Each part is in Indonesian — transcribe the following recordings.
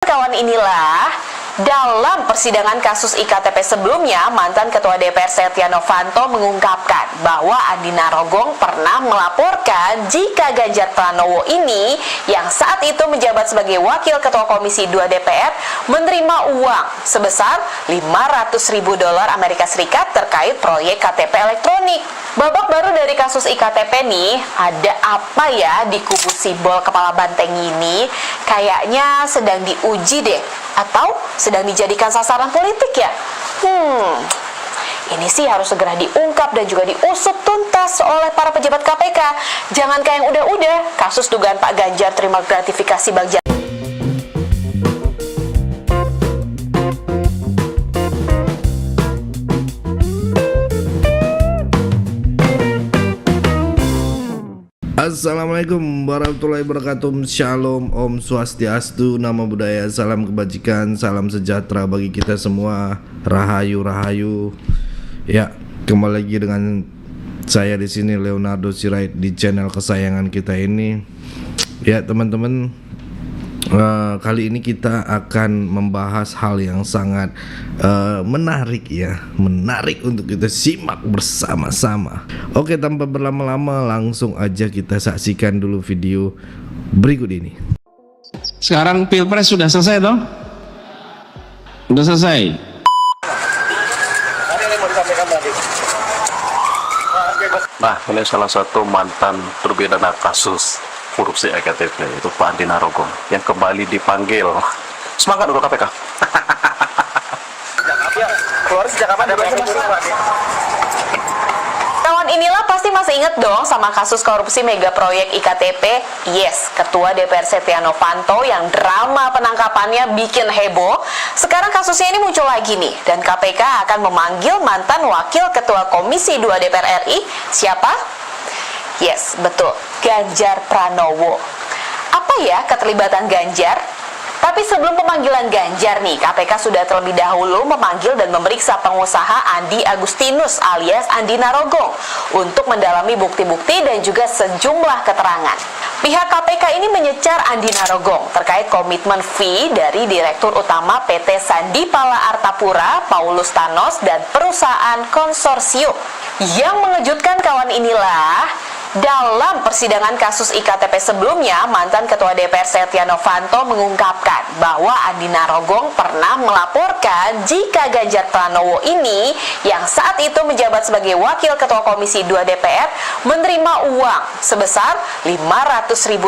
Kawan inilah, dalam persidangan kasus iktp sebelumnya, mantan Ketua DPR Setia Novanto mengungkapkan bahwa Andi Narogong pernah melaporkan jika Ganjar Pranowo ini, yang saat itu menjabat sebagai Wakil Ketua Komisi 2 DPR, menerima uang sebesar $500.000 Amerika Serikat terkait proyek KTP elektronik. Babak baru dari kasus iktp nih, ada apa ya di kubu simbol kepala banteng ini? Kayaknya sedang diuji deh, atau sedang dijadikan sasaran politik ya? Ini sih harus segera diungkap dan juga diusut tuntas oleh para pejabat KPK. Jangan kayak yang udah-udah, kasus dugaan Pak Ganjar terima gratifikasi Bang Jateng. Assalamualaikum warahmatullahi wabarakatuh. Shalom, Om Swastiastu, Namo Buddhaya, salam kebajikan, salam sejahtera bagi kita semua. Rahayu, rahayu. Ya, kembali lagi dengan saya di sini Leonardo Sirait di channel kesayangan kita ini. Ya, teman-teman, kali ini kita akan membahas hal yang sangat menarik ya, menarik untuk kita simak bersama-sama. Oke, tanpa berlama-lama langsung aja kita saksikan dulu video berikut ini. Sekarang Pilpres sudah selesai toh? Sudah selesai. Nah, ini salah satu mantan terpidana kasus korupsi EKTP, itu Pak Andi Narogong yang kembali dipanggil. Semangat untuk KPK. Keluar sejak kapan? Kawan inilah pasti masih inget dong sama kasus korupsi mega proyek IKTP. Yes, Ketua DPR Setia Novanto yang drama penangkapannya bikin heboh. Sekarang kasusnya ini muncul lagi nih, dan KPK akan memanggil mantan Wakil Ketua Komisi 2 DPR RI. Siapa? Yes, betul, Ganjar Pranowo. Apa ya keterlibatan Ganjar? Tapi sebelum pemanggilan Ganjar nih, KPK sudah terlebih dahulu memanggil dan memeriksa pengusaha Andi Agustinus alias Andi Narogong untuk mendalami bukti-bukti dan juga sejumlah keterangan. Pihak KPK ini menyecar Andi Narogong terkait komitmen fee dari Direktur Utama PT Sandipala Artapura, Paulus Thanos, dan perusahaan konsorsium. Yang mengejutkan kawan inilah, dalam persidangan kasus iktp sebelumnya, mantan Ketua DPR Setia Novanto mengungkapkan bahwa Andi Narogong pernah melaporkan jika Ganjar Pranowo ini, yang saat itu menjabat sebagai Wakil Ketua Komisi 2 DPR, menerima uang sebesar $500.000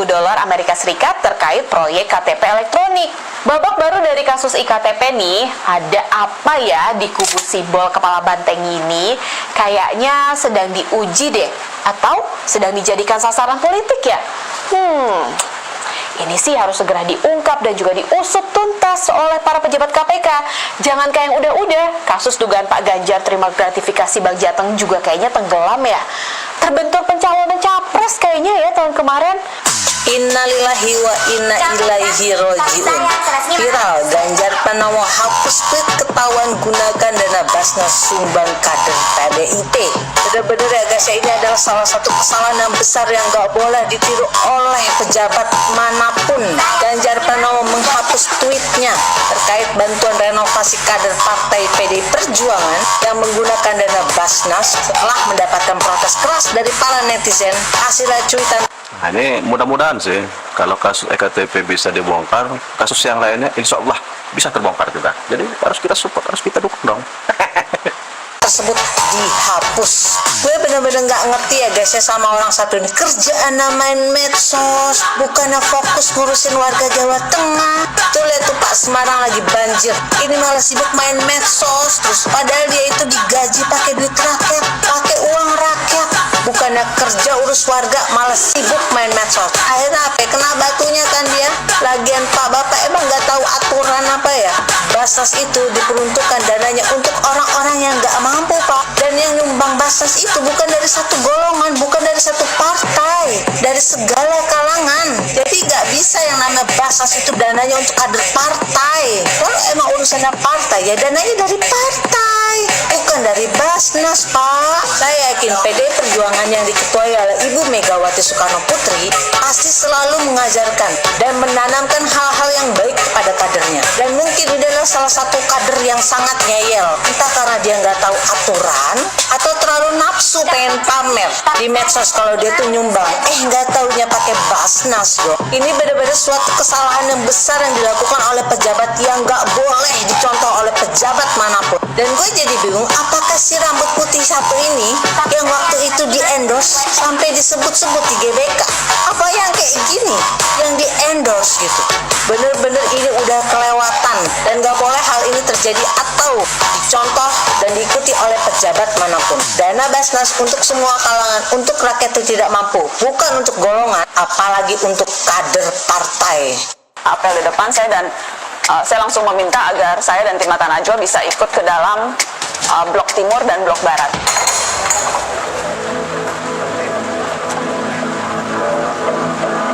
Amerika Serikat terkait proyek KTP elektronik. Babak baru dari kasus iktp nih, ada apa ya di kubu simbol kepala banteng ini? Kayaknya sedang diuji deh, atau sedang dijadikan sasaran politik ya? Ini sih harus segera diungkap dan juga diusut tuntas oleh para pejabat KPK. Jangan kayak yang udah-udah, kasus dugaan Pak Ganjar terima gratifikasi Bang Jateng juga kayaknya tenggelam ya. Terbentur pencalonan capres kayaknya ya tahun kemarin. Innalillahi wa inna ilaihi rojiun. Viral, Ganjar Pranowo hapus tweet ketahuan gunakan dana Basnas sumbang kader PDIP. Bener-bener ya guys, ini adalah salah satu kesalahan yang besar yang gak boleh ditiru oleh pejabat manapun. Ganjar Pranowo menghapus tweetnya terkait bantuan renovasi kader partai PDI Perjuangan yang menggunakan dana Basnas setelah mendapatkan protes keras dari para netizen. Hasilnya cuitan. Nah, ini mudah-mudahan sih kalau kasus EKTP bisa dibongkar, kasus yang lainnya insya Allah bisa terbongkar juga. Jadi harus kita support, harus kita dukung dong. Tersebut dihapus. Gue bener-bener gak ngerti ya guys ya sama orang satu ini. Kerjaan main medsos, bukannya fokus ngurusin warga Jawa Tengah. Tuh lihat tuh Pak Semarang lagi banjir, ini malah sibuk main medsos terus. Padahal dia itu digaji pakai duit rakyat, pakai uang rakyat. Bukannya kerja urus warga, malah sibuk main medsos. Akhirnya apa? Kena batunya kan dia. Lagian Pak Bapak emang gak tahu aturan apa ya? Basnas itu diperuntukkan dananya untuk orang-orang yang gak mampu Pak. Dan yang nyumbang Basnas itu bukan dari satu golongan, bukan dari satu partai, dari segala kalangan. Jadi gak bisa yang namanya Basnas itu dananya untuk kader partai. Kalau emang urusannya partai, ya dananya dari partai, bukan dari Basnas, Pak. Saya yakin PDI Perjuangan yang diketuai oleh Ibu Megawati Soekarno Putri pasti selalu mengajarkan dan menanamkan hal-hal yang baik kepada kadernya. Dan mungkin ini adalah salah satu kader yang sangat ngeyel. Entah karena dia nggak tahu aturan atau terlalu nafsu pengen pamer di medsos kalau dia tuh nyumbang. Nggak taunya pakai Basnas, bro. Ini benar-benar suatu kesalahan yang besar yang dilakukan oleh pejabat yang nggak boleh dicontoh oleh pejabat manapun. Dan gue jadi bingung, apakah si rambut putih satu ini yang waktu itu di-endorse sampai disebut-sebut di GBK? Apa yang kayak gini yang di-endorse gitu? Bener-bener ini udah kelewatan dan nggak boleh hal ini terjadi atau dicontoh dan diikuti oleh pejabat manapun. Dana Basnas untuk semua kalangan, untuk rakyat yang tidak mampu, bukan untuk golongan, apalagi untuk kader partai. Apel di depan saya dan saya langsung meminta agar saya dan tim Mata Najwa bisa ikut ke dalam blok timur dan blok barat.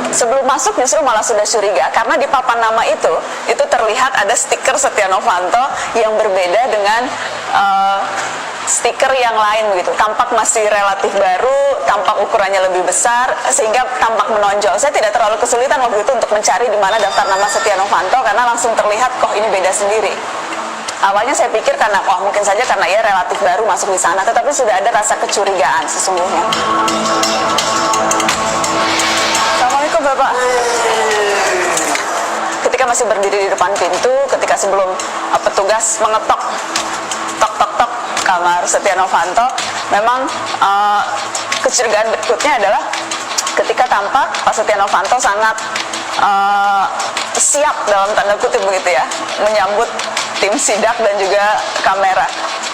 Sebelum masuk justru malah sudah curiga karena di papan nama itu terlihat ada stiker Setia Novanto yang berbeda dengan stiker yang lain begitu. Tampak masih relatif baru, tampak ukurannya lebih besar sehingga tampak menonjol. Saya tidak terlalu kesulitan waktu itu untuk mencari di mana daftar nama Setia Novanto karena langsung terlihat kok ini beda sendiri. Awalnya saya pikir karena mungkin saja karena ia relatif baru masuk di sana, tetapi sudah ada rasa kecurigaan sesungguhnya. Assalamualaikum Bapak. Ketika masih berdiri di depan pintu, ketika sebelum petugas mengetok tok kamar Setia Novanto, memang kecurigaan berikutnya adalah ketika tampak Pak Setia Novanto sangat siap dalam tanda kutip begitu ya, menyambut tim sidak dan juga kamera.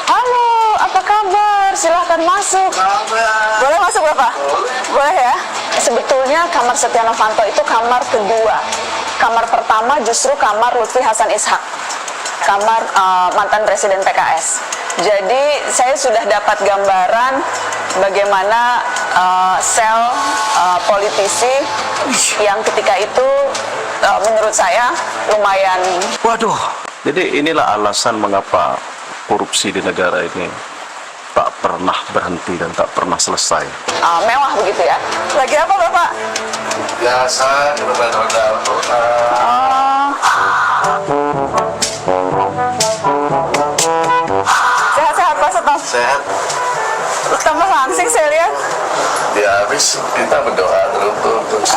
Halo, apa kabar? Silahkan masuk. Boleh masuk Bapak? Boleh ya? Sebetulnya kamar Setia Novanto itu kamar kedua. Kamar pertama justru kamar Lutfi Hasan Ishak, kamar mantan Presiden PKS. Jadi saya sudah dapat gambaran bagaimana sel politisi yang ketika itu menurut saya lumayan. Waduh, jadi inilah alasan mengapa korupsi di negara ini tak pernah berhenti dan tak pernah selesai. Mewah begitu ya. Lagi apa Bapak? Biasa roda-roda Sehat-sehat Pak Seto. sehat. Tambah langsing saya lihat. Ya habis kita berdoa terus.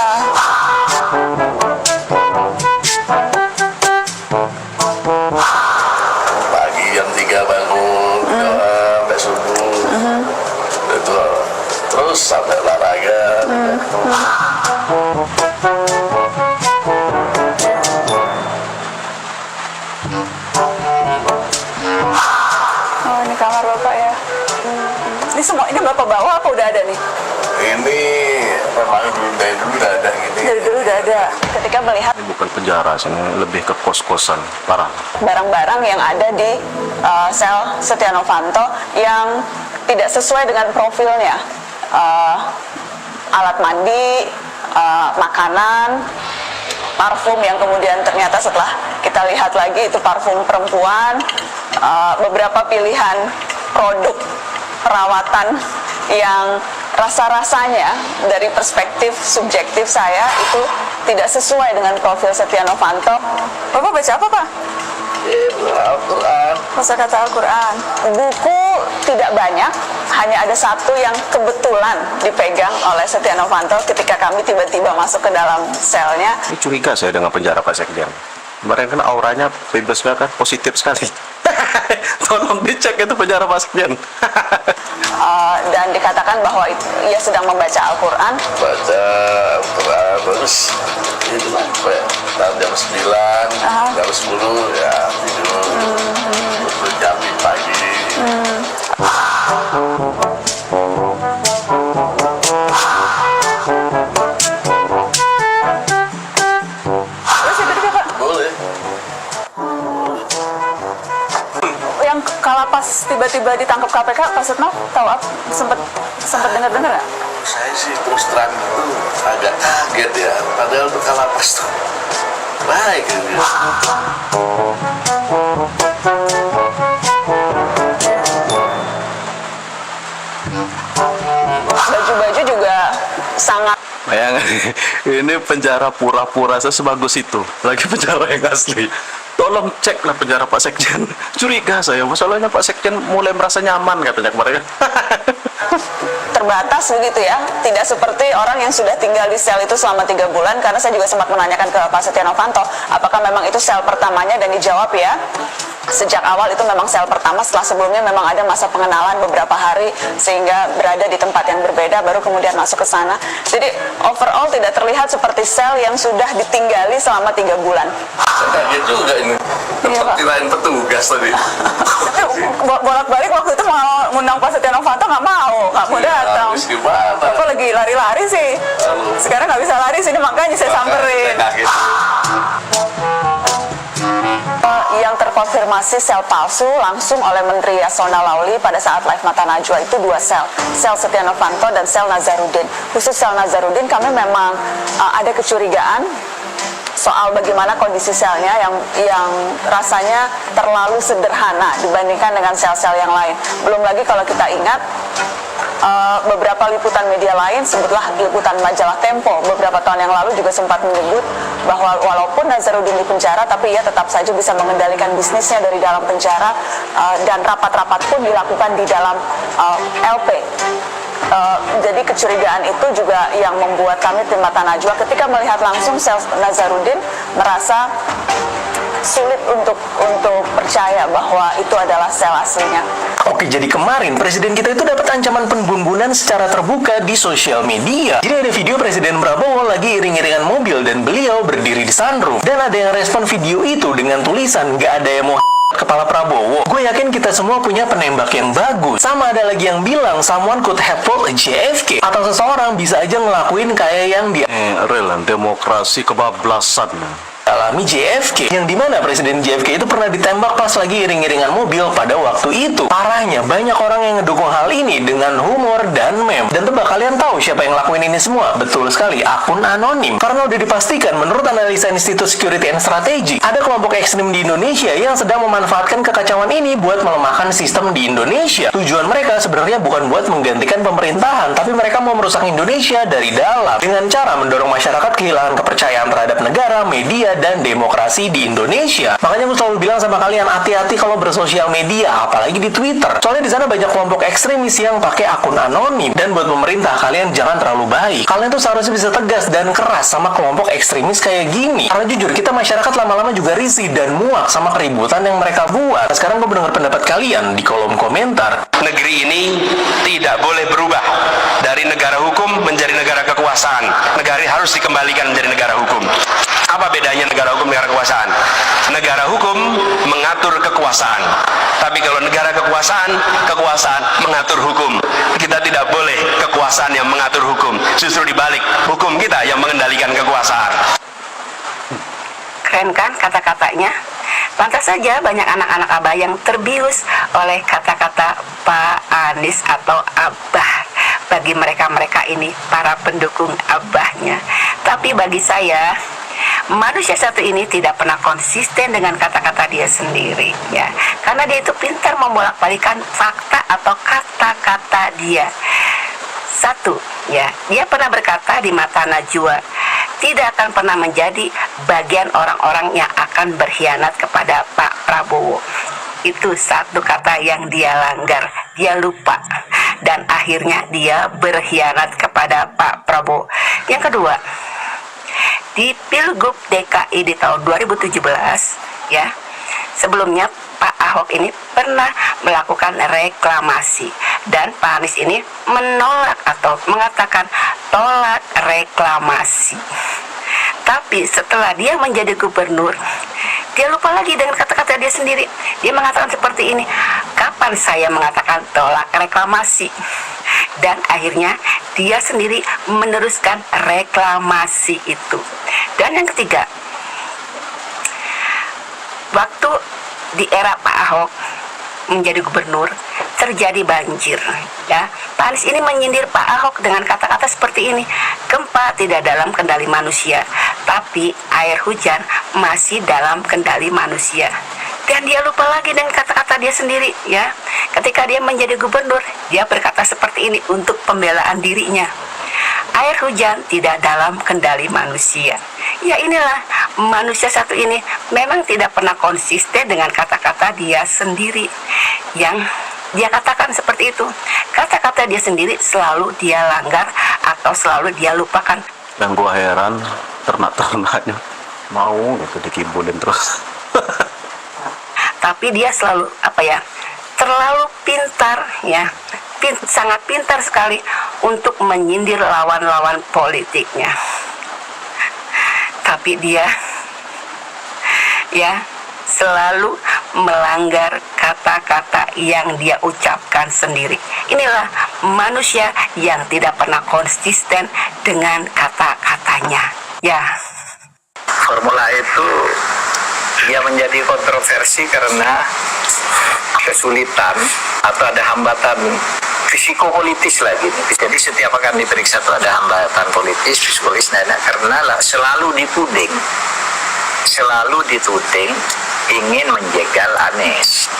Pagi jam 3 bangun doa sampai subuh. Itu terus sampai olahraga. Oh, ini kamar Bapak ya. Ini semua ini Bapak bawa apa udah ada nih? Ini memang dari dulu udah ada gini. Dari dulu udah ada. Ketika melihat Ini bukan penjara, sini lebih ke kos-kosan, parah. barang-barang yang ada di sel Setia Novanto yang tidak sesuai dengan profilnya, alat mandi, makanan, parfum yang kemudian ternyata setelah kita lihat lagi itu parfum perempuan, beberapa pilihan produk perawatan yang rasa-rasanya dari perspektif subjektif saya itu tidak sesuai dengan profil Setia Novanto. Bapak baca apa Pak? Al-Quran. Kosakata Al-Quran. Buku tidak banyak, hanya ada satu yang kebetulan dipegang oleh Setia Novanto ketika kami tiba-tiba masuk ke dalam selnya. Ini curiga saya dengan penjara Pak Sekjen. Kemarin kan auranya bebasnya kan positif sekali. Tolong dicek itu penjara Pak Sekjen. Dan dikatakan bahwa ia sedang membaca Al-Quran. Baca Al-Quran terus itu sampai jam 9, jam 10 ya tidur. Terus jam pagi. Terus itu juga Pak, Boleh. yang kalapas tiba-tiba ditangkap KPK, Pak Setnov tahu apa? Sempat dengar-dengar nggak? Saya sih terus terang itu agak kaget ya. Padahal untuk kalapas tuh baik gitu. Ini penjara pura-pura sebagus itu, lagi penjara yang asli. Tolong ceklah penjara Pak Sekjen. Curiga saya, masalahnya Pak Sekjen mulai merasa nyaman katanya kemarin. Terbatas begitu ya, tidak seperti orang yang sudah tinggal di sel itu selama 3 bulan. Karena saya juga sempat menanyakan ke Pak Setia Novanto apakah memang itu sel pertamanya, dan dijawab ya sejak awal itu memang sel pertama, setelah sebelumnya memang ada masa pengenalan beberapa hari sehingga berada di tempat yang berbeda baru kemudian masuk ke sana. Jadi overall tidak terlihat seperti sel yang sudah ditinggali selama 3 bulan. Kaget juga ini. Iya, Pak. Seperti lain petugas tadi. Tapi bolak-balik waktu itu mau ngundang Pak Setia Novanto nggak mau datang. Habis gimana? Bapak lagi lari-lari sih. Sekarang nggak bisa lari sini, makanya saya samperin. Saya kaget. Yang terkonfirmasi sel palsu langsung oleh Menteri Yasona Lauli pada saat live Mata Najwa itu 2 sel. Sel Setia Novanto dan sel Nazarudin. Khusus sel Nazarudin kami memang ada kecurigaan soal bagaimana kondisi selnya yang rasanya terlalu sederhana dibandingkan dengan sel-sel yang lain. Belum lagi kalau kita ingat beberapa liputan media lain, sebutlah liputan majalah Tempo beberapa tahun yang lalu juga sempat menyebut bahwa walaupun Nazarudin di penjara tapi ia tetap saja bisa mengendalikan bisnisnya dari dalam penjara, dan rapat-rapat pun dilakukan di dalam LP. Jadi kecurigaan itu juga yang membuat kami tim Mata Najwa ketika melihat langsung sel Nazarudin merasa sulit untuk percaya bahwa itu adalah sel aslinya. Oke, jadi kemarin presiden kita itu dapat ancaman pembunuhan secara terbuka di sosial media. Jadi ada video Presiden Prabowo lagi iring-iringan mobil dan beliau berdiri di sunroof. Dan ada yang respon video itu dengan tulisan, "Gak ada yang mau kepala Prabowo." Gue yakin kita semua punya penembak yang bagus. Sama ada lagi yang bilang someone could have pulled JFK, atau seseorang bisa aja ngelakuin kayak yang dia Real demokrasi kebablasan. alami JFK, yang dimana Presiden JFK itu pernah ditembak pas lagi iring-iringan mobil pada waktu itu. Parahnya, banyak orang yang ngedukung hal ini dengan humor dan meme. Dan tebak kalian tahu siapa yang ngelakuin ini semua? Betul sekali, akun anonim. Karena udah dipastikan menurut analisa Institute Security and Strategy, ada kelompok ekstrim di Indonesia yang sedang memanfaatkan kekacauan ini buat melemahkan sistem di Indonesia. Tujuan mereka sebenarnya bukan buat menggantikan pemerintahan, tapi mereka mau merusak Indonesia dari dalam dengan cara mendorong masyarakat kehilangan kepercayaan terhadap negara, media, dan demokrasi di Indonesia. Makanya gue selalu bilang sama kalian, hati-hati kalau bersosial media, apalagi di Twitter. Soalnya di sana banyak kelompok ekstremis yang pakai akun anonim. Dan buat pemerintah, kalian jangan terlalu baik. Kalian tuh seharusnya bisa tegas dan keras sama kelompok ekstremis kayak gini. Karena jujur, kita masyarakat lama-lama juga risih dan muak sama keributan yang mereka buat. Sekarang gue mendengar pendapat kalian di kolom komentar. Negeri ini tidak boleh berubah dari negara hukum menjadi negara kekuasaan. Negara ini harus dikembalikan menjadi negara hukum. Apa bedanya negara hukum dengan negara kekuasaan? Negara hukum mengatur kekuasaan. Tapi kalau negara kekuasaan, kekuasaan mengatur hukum. Kita tidak boleh kekuasaan yang mengatur hukum. Justru dibalik, hukum kita yang mengendalikan kekuasaan. Keren kan kata-katanya? Pantas saja banyak anak-anak Abah yang terbius oleh kata-kata Pak Anies atau Abah. Bagi mereka-mereka ini, para pendukung Abahnya. Tapi bagi saya, manusia satu ini tidak pernah konsisten dengan kata-kata dia sendiri, ya. Karena dia itu pintar membolak-balikan fakta atau kata-kata dia. Satu, ya, dia pernah berkata di Mata Najwa, tidak akan pernah menjadi bagian orang-orang yang akan berkhianat kepada Pak Prabowo. Itu satu kata yang dia langgar, dia lupa, dan akhirnya dia berkhianat kepada Pak Prabowo. Yang kedua, di Pilgub DKI di tahun 2017, ya, sebelumnya Pak Ahok ini pernah melakukan reklamasi, dan Pak Anies ini menolak atau mengatakan tolak reklamasi. Tapi setelah dia menjadi gubernur, dia lupa lagi dengan kata-kata dia sendiri. Dia mengatakan seperti ini, kapan saya mengatakan tolak reklamasi? Dan akhirnya dia sendiri meneruskan reklamasi itu. Dan yang ketiga, waktu di era Pak Ahok menjadi gubernur, terjadi banjir, ya. Pak Anies ini menyindir Pak Ahok dengan kata-kata seperti ini, gempa tidak dalam kendali manusia, tapi air hujan masih dalam kendali manusia. Dan dia lupa lagi dengan kata-kata dia sendiri, ya. Ketika dia menjadi gubernur, dia berkata seperti ini untuk pembelaan dirinya. air hujan tidak dalam kendali manusia. Ya inilah, manusia satu ini memang tidak pernah konsisten dengan kata-kata dia sendiri. Yang dia katakan seperti itu. Kata-kata dia sendiri selalu dia langgar atau selalu dia lupakan. Dan gua heran ternak-ternaknya mau gitu dikibulin terus. Tapi dia selalu terlalu pintar ya, sangat pintar sekali untuk menyindir lawan-lawan politiknya. Tapi dia ya selalu melanggar kata-kata yang dia ucapkan sendiri. Inilah manusia yang tidak pernah konsisten dengan kata-katanya. Ya. Formula itu dia menjadi kontroversi karena kesulitan atau ada hambatan psikopolitis lagi. Jadi setiap akan diperiksa itu ada hambatan politis, psikologis, karena selalu dituding ingin menjegal Anies.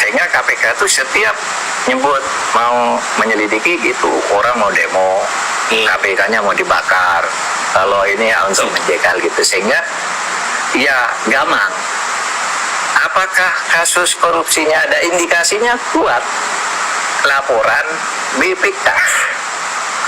Sehingga KPK itu setiap nyebut mau menyelidiki gitu, orang mau demo, KPK-nya mau dibakar. Kalau ini ya untuk menjegal gitu, sehingga ya gamang. Apakah kasus korupsinya ada indikasinya kuat? Laporan BPK.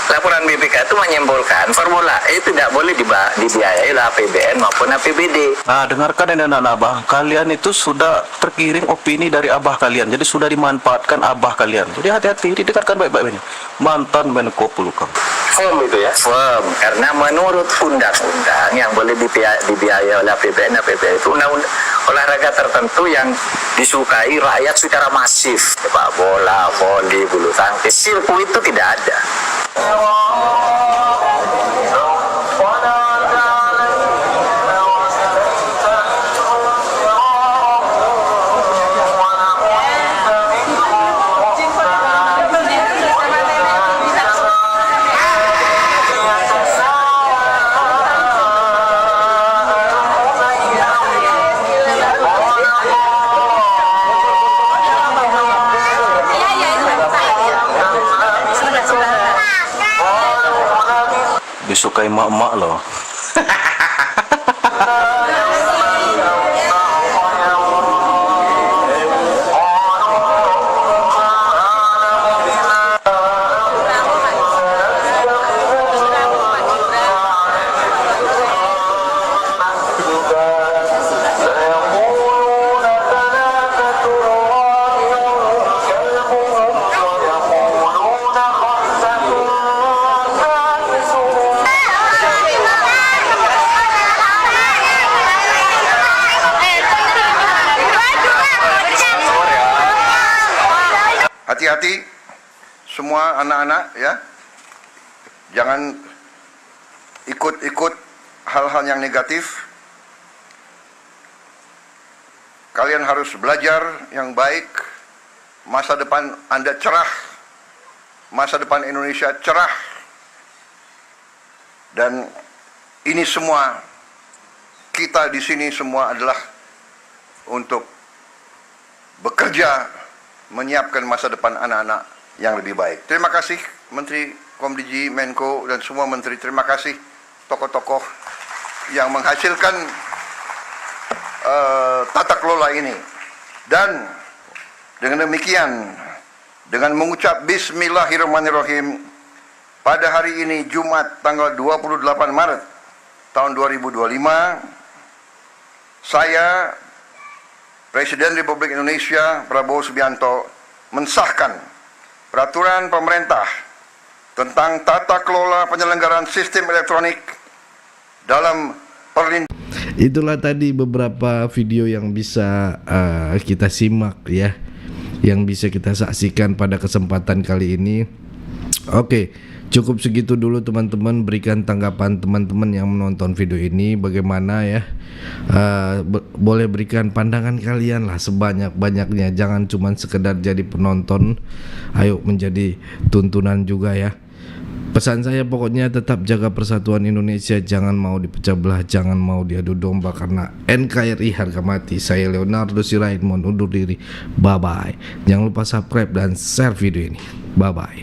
Laporan BPK itu menyimpulkan formula itu tidak boleh dibiayai oleh APBN maupun APBD. Nah, dengarkan ini anak abah, kalian itu sudah terkirim opini dari abah kalian, jadi sudah dimanfaatkan abah kalian. Jadi hati-hati, didengarkan baik-baik ini. Mantan Menko Polhukam. Firm itu ya? Firm, karena menurut undang-undang yang boleh dibiayai oleh APBN itu undang-undang olahraga tertentu yang disukai rakyat secara masif, sepak bola, voli, bulu tangkis, sirkuit itu tidak ada. Disukai mak-mak loh. Hati-hati semua anak-anak ya, jangan ikut-ikut hal-hal yang negatif. Kalian harus belajar yang baik. Masa depan Anda cerah, masa depan Indonesia cerah, dan ini semua kita di sini semua adalah untuk bekerja menyiapkan masa depan anak-anak yang lebih baik. Terima kasih Menteri Komdiji, Menko, dan semua menteri. Terima kasih tokoh-tokoh yang menghasilkan tata kelola ini. Dan dengan demikian, dengan mengucap Bismillahirrahmanirrahim, pada hari ini Jumat tanggal 28 Maret tahun 2025, saya Presiden Republik Indonesia Prabowo Subianto mensahkan peraturan pemerintah tentang tata kelola penyelenggaraan sistem elektronik dalam perlindungan. Itulah tadi beberapa video yang bisa kita simak ya, yang bisa kita saksikan pada kesempatan kali ini. Oke, cukup segitu dulu teman-teman. Berikan tanggapan teman-teman yang menonton video ini bagaimana ya. Boleh berikan pandangan kalian lah sebanyak-banyaknya. Jangan cuma sekedar jadi penonton, ayo menjadi tuntunan juga ya. Pesan saya pokoknya tetap jaga persatuan Indonesia. Jangan mau dipecah belah, jangan mau diadu domba, karena NKRI harga mati. Saya Leonardo Sirain mohon undur diri. Bye bye. Jangan lupa subscribe dan share video ini. Bye bye.